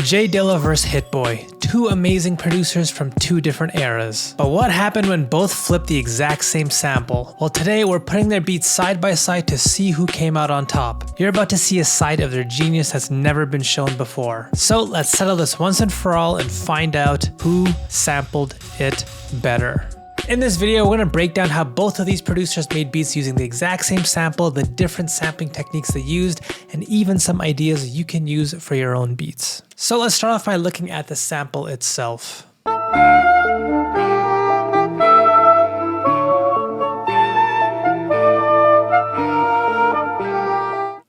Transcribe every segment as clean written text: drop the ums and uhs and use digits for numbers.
J Dilla vs HitBoy, two amazing producers from two different eras. But what happened when both flipped the exact same sample? Well, today we're putting their beats side by side to see who came out on top. You're about to see a side of their genius that's never been shown before. So let's settle this once and for all and find out who sampled it better. In this video, we're going to break down how both of these producers made beats using the exact same sample, the different sampling techniques they used, and even some ideas you can use for your own beats. So let's start off by looking at the sample itself.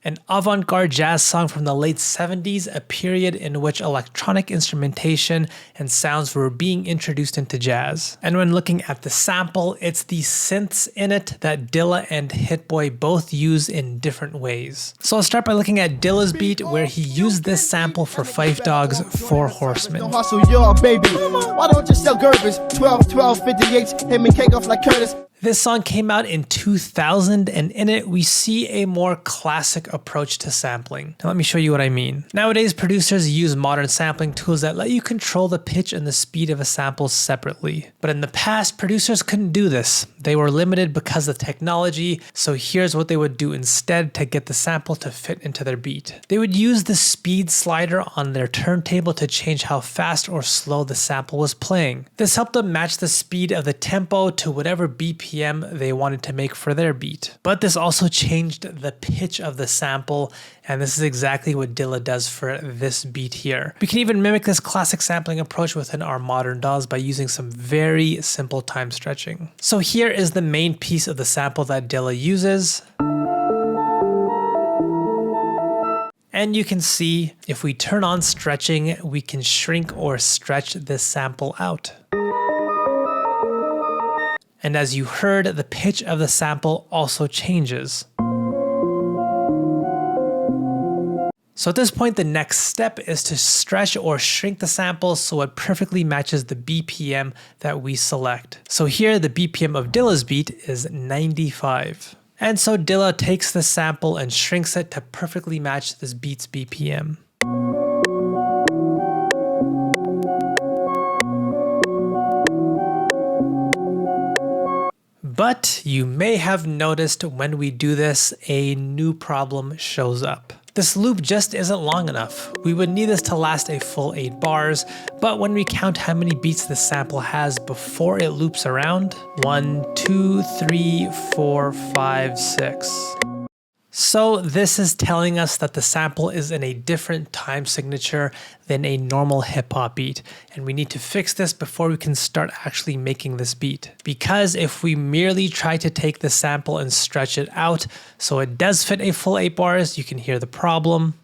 An avant-garde jazz song from the late 70s, a period in which electronic instrumentation and sounds were being introduced into jazz. And when looking at the sample, it's the synths in it that Dilla and HitBoy both use in different ways. So I'll start by looking at Dilla's beat, where he used this sample for Phife Dawg's 4 Horsemen. Why don't you sell Gerbers? 12, 12, 58, hit me cake off like Curtis. This song came out in 2000, and in it we see a more classic approach to sampling. Now let me show you what I mean. Nowadays, producers use modern sampling tools that let you control the pitch and the speed of a sample separately. But in the past, producers couldn't do this. They were limited because of technology, so here's what they would do instead to get the sample to fit into their beat. They would use the speed slider on their turntable to change how fast or slow the sample was playing. This helped them match the speed of the tempo to whatever BPM they wanted to make for their beat. But this also changed the pitch of the sample, and this is exactly what Dilla does for this beat here. We can even mimic this classic sampling approach within our modern DAWs by using some very simple time stretching. So here is the main piece of the sample that Dilla uses. And you can see if we turn on stretching, we can shrink or stretch this sample out. And as you heard, the pitch of the sample also changes. So at this point, the next step is to stretch or shrink the sample so it perfectly matches the BPM that we select. So here, the BPM of Dilla's beat is 95. And so Dilla takes the sample and shrinks it to perfectly match this beat's BPM. But you may have noticed when we do this, a new problem shows up. This loop just isn't long enough. We would need this to last a full 8 bars, but when we count how many beats the sample has before it loops around, 1, 2, 3, 4, 5, 6. So this is telling us that the sample is in a different time signature than a normal hip hop beat. And we need to fix this before we can start actually making this beat. Because if we merely try to take the sample and stretch it out so it does fit a full 8 bars, you can hear the problem.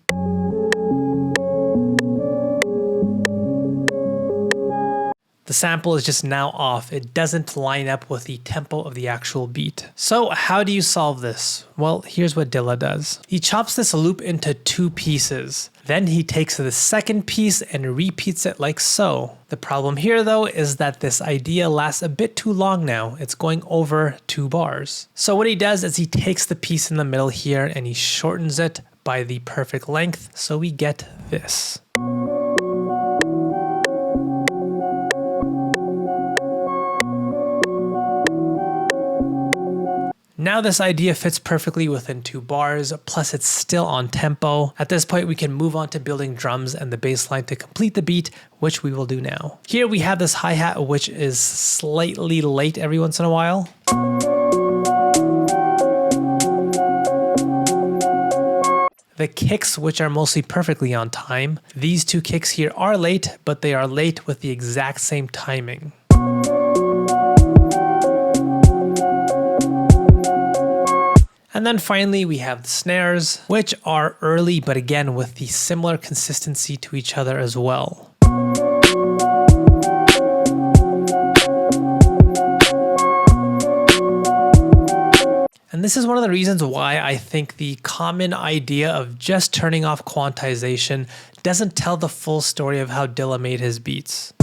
The sample is just now off. It doesn't line up with the tempo of the actual beat. So how do you solve this? Well, here's what Dilla does. He chops this loop into 2 pieces. Then he takes the second piece and repeats it like so. The problem here though is that this idea lasts a bit too long now. It's going over 2 bars. So what he does is he takes the piece in the middle here and he shortens it by the perfect length, so we get this. Now this idea fits perfectly within 2 bars, plus it's still on tempo. At this point, we can move on to building drums and the bass line to complete the beat, which we will do now. Here we have this hi-hat, which is slightly late every once in a while. The kicks, which are mostly perfectly on time. These 2 kicks here are late, but they are late with the exact same timing. And then finally, we have the snares, which are early, but again, with the similar consistency to each other as well. And this is one of the reasons why I think the common idea of just turning off quantization doesn't tell the full story of how Dilla made his beats.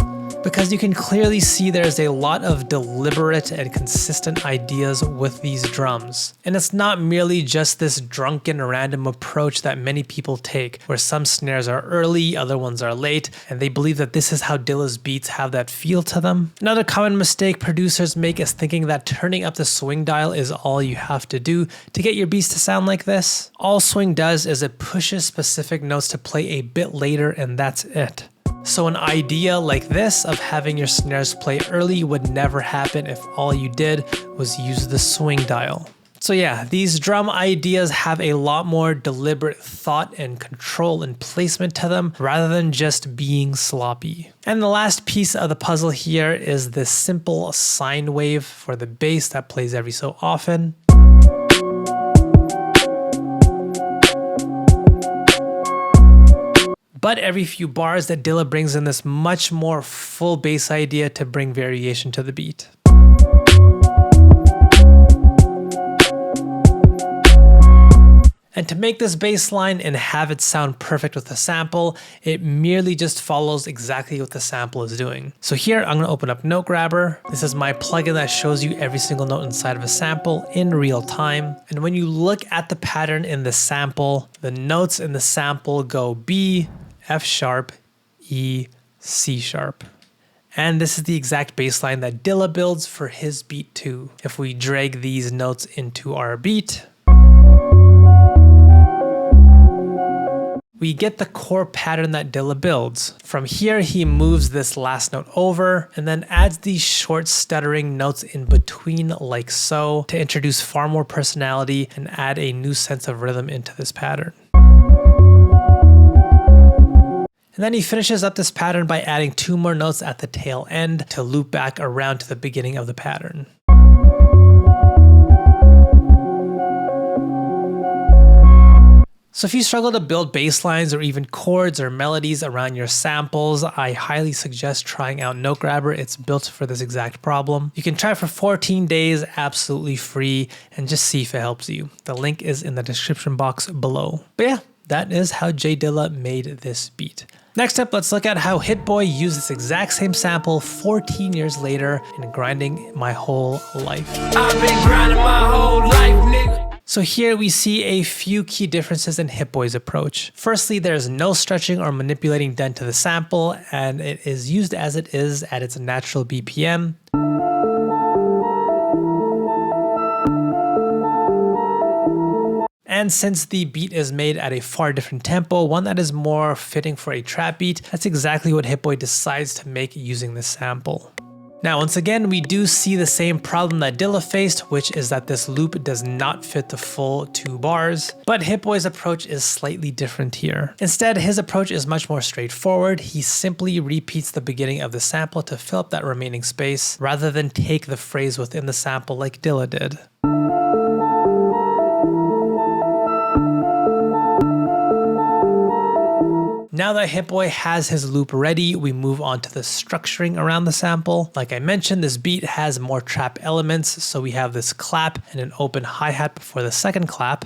because you can clearly see there's a lot of deliberate and consistent ideas with these drums. And it's not merely just this drunken random approach that many people take, where some snares are early, other ones are late, and they believe that this is how Dilla's beats have that feel to them. Another common mistake producers make is thinking that turning up the swing dial is all you have to do to get your beats to sound like this. All swing does is it pushes specific notes to play a bit later, and that's it. So an idea like this of having your snares play early would never happen if all you did was use the swing dial. So yeah, these drum ideas have a lot more deliberate thought and control and placement to them rather than just being sloppy. And the last piece of the puzzle here is this simple sine wave for the bass that plays every so often. But every few bars that Dilla brings in this much more full bass idea to bring variation to the beat. And to make this bass line and have it sound perfect with the sample, it merely just follows exactly what the sample is doing. So here I'm gonna open up Note Grabber. This is my plugin that shows you every single note inside of a sample in real time. And when you look at the pattern in the sample, the notes in the sample go B, F sharp, E, C sharp. And this is the exact bass line that Dilla builds for his beat too. If we drag these notes into our beat, we get the core pattern that Dilla builds. From here, he moves this last note over and then adds these short stuttering notes in between like so to introduce far more personality and add a new sense of rhythm into this pattern. And then he finishes up this pattern by adding 2 more notes at the tail end to loop back around to the beginning of the pattern. So if you struggle to build bass lines or even chords or melodies around your samples, I highly suggest trying out Note Grabber. It's built for this exact problem. You can try it for 14 days absolutely free and just see if it helps you. The link is in the description box below. But yeah, that is how J Dilla made this beat. Next up, let's look at how HitBoy used this exact same sample 14 years later in Grinding My Whole Life. I've been grinding my whole life, nigga. So here we see a few key differences in HitBoy's approach. Firstly, there's no stretching or manipulating done to the sample, and it is used as it is at its natural BPM. And since the beat is made at a far different tempo, one that is more fitting for a trap beat, that's exactly what HitBoy decides to make using this sample. Now, once again, we do see the same problem that Dilla faced, which is that this loop does not fit the full 2 bars, but HitBoy's approach is slightly different here. Instead, his approach is much more straightforward. He simply repeats the beginning of the sample to fill up that remaining space, rather than take the phrase within the sample like Dilla did. Now that HitBoy has his loop ready, we move on to the structuring around the sample. Like I mentioned, this beat has more trap elements, so we have this clap and an open hi-hat before the second clap.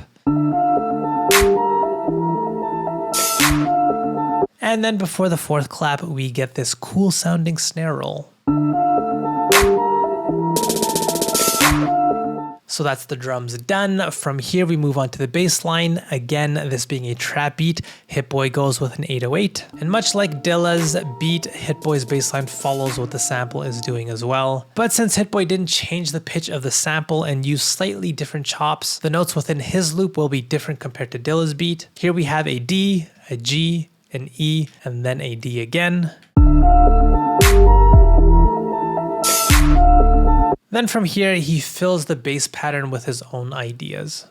And then before the 4th clap, we get this cool sounding snare roll. So that's the drums done. From here, we move on to the bass line. Again, this being a trap beat, HitBoy goes with an 808. And much like Dilla's beat, HitBoy's bass line follows what the sample is doing as well. But since HitBoy didn't change the pitch of the sample and use slightly different chops, the notes within his loop will be different compared to Dilla's beat. Here we have a D, a G, an E, and then a D again. Then from here, he fills the bass pattern with his own ideas.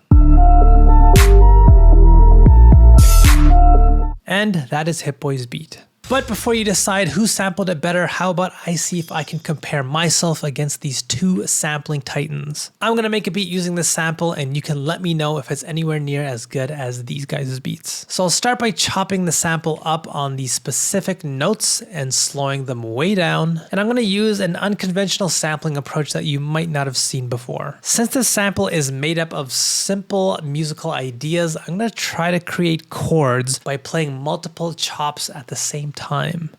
And that is HitBoy's beat. But before you decide who sampled it better, how about I see if I can compare myself against these 2 sampling titans. I'm gonna make a beat using this sample and you can let me know if it's anywhere near as good as these guys' beats. So I'll start by chopping the sample up on these specific notes and slowing them way down. And I'm gonna use an unconventional sampling approach that you might not have seen before. Since this sample is made up of simple musical ideas, I'm gonna try to create chords by playing multiple chops at the same time.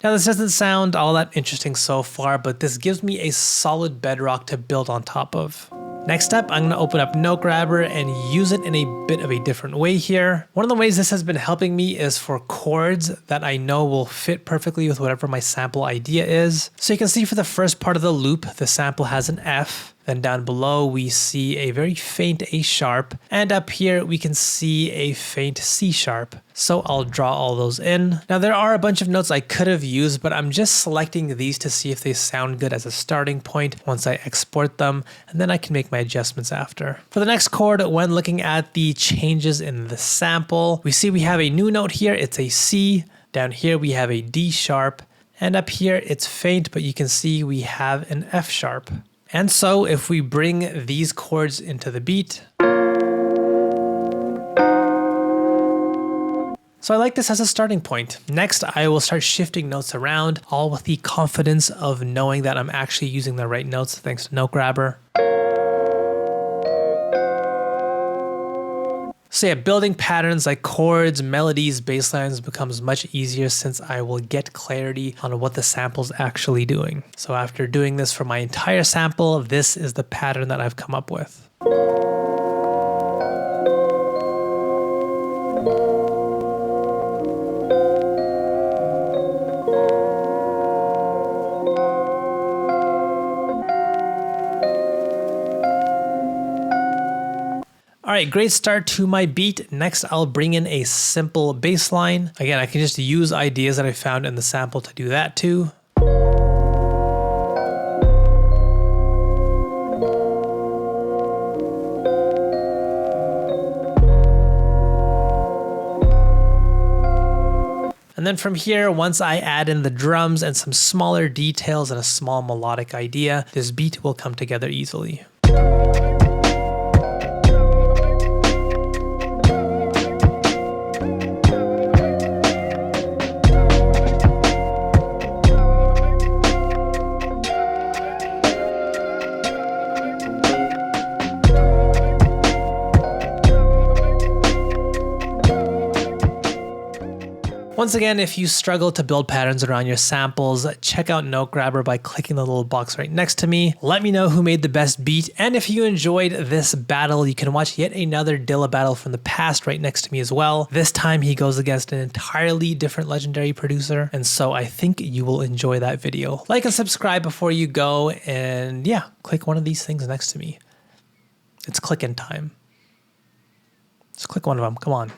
Now this doesn't sound all that interesting so far, but this gives me a solid bedrock to build on top of. Next up, I'm going to open up Note Grabber and use it in a bit of a different way here. One of the ways this has been helping me is for chords that I know will fit perfectly with whatever my sample idea is. So you can see for the first part of the loop, the sample has an F. Then down below, we see a very faint A sharp. And up here, we can see a faint C sharp. So I'll draw all those in. Now there are a bunch of notes I could have used, but I'm just selecting these to see if they sound good as a starting point once I export them, and then I can make my adjustments after. For the next chord, when looking at the changes in the sample, we see we have a new note here, it's a C. Down here we have a D sharp, and up here it's faint, but you can see we have an F sharp. And so if we bring these chords into the beat, so I like this as a starting point. Next, I will start shifting notes around, all with the confidence of knowing that I'm actually using the right notes thanks to Note Grabber. So yeah, building patterns like chords, melodies, bass lines becomes much easier since I will get clarity on what the sample's actually doing. So after doing this for my entire sample, this is the pattern that I've come up with. All right, great start to my beat. Next, I'll bring in a simple bass line. Again, I can just use ideas that I found in the sample to do that too. And then from here, once I add in the drums and some smaller details and a small melodic idea, this beat will come together easily. Once again, if you struggle to build patterns around your samples, check out Note Grabber by clicking the little box right next to me. Let me know who made the best beat, and if you enjoyed this battle, you can watch yet another Dilla battle from the past right next to me as well. This time he goes against an entirely different legendary producer, and so I think you will enjoy that video. Like and subscribe before you go, and yeah, click one of these things next to me. It's clicking time. Just click one of them, come on.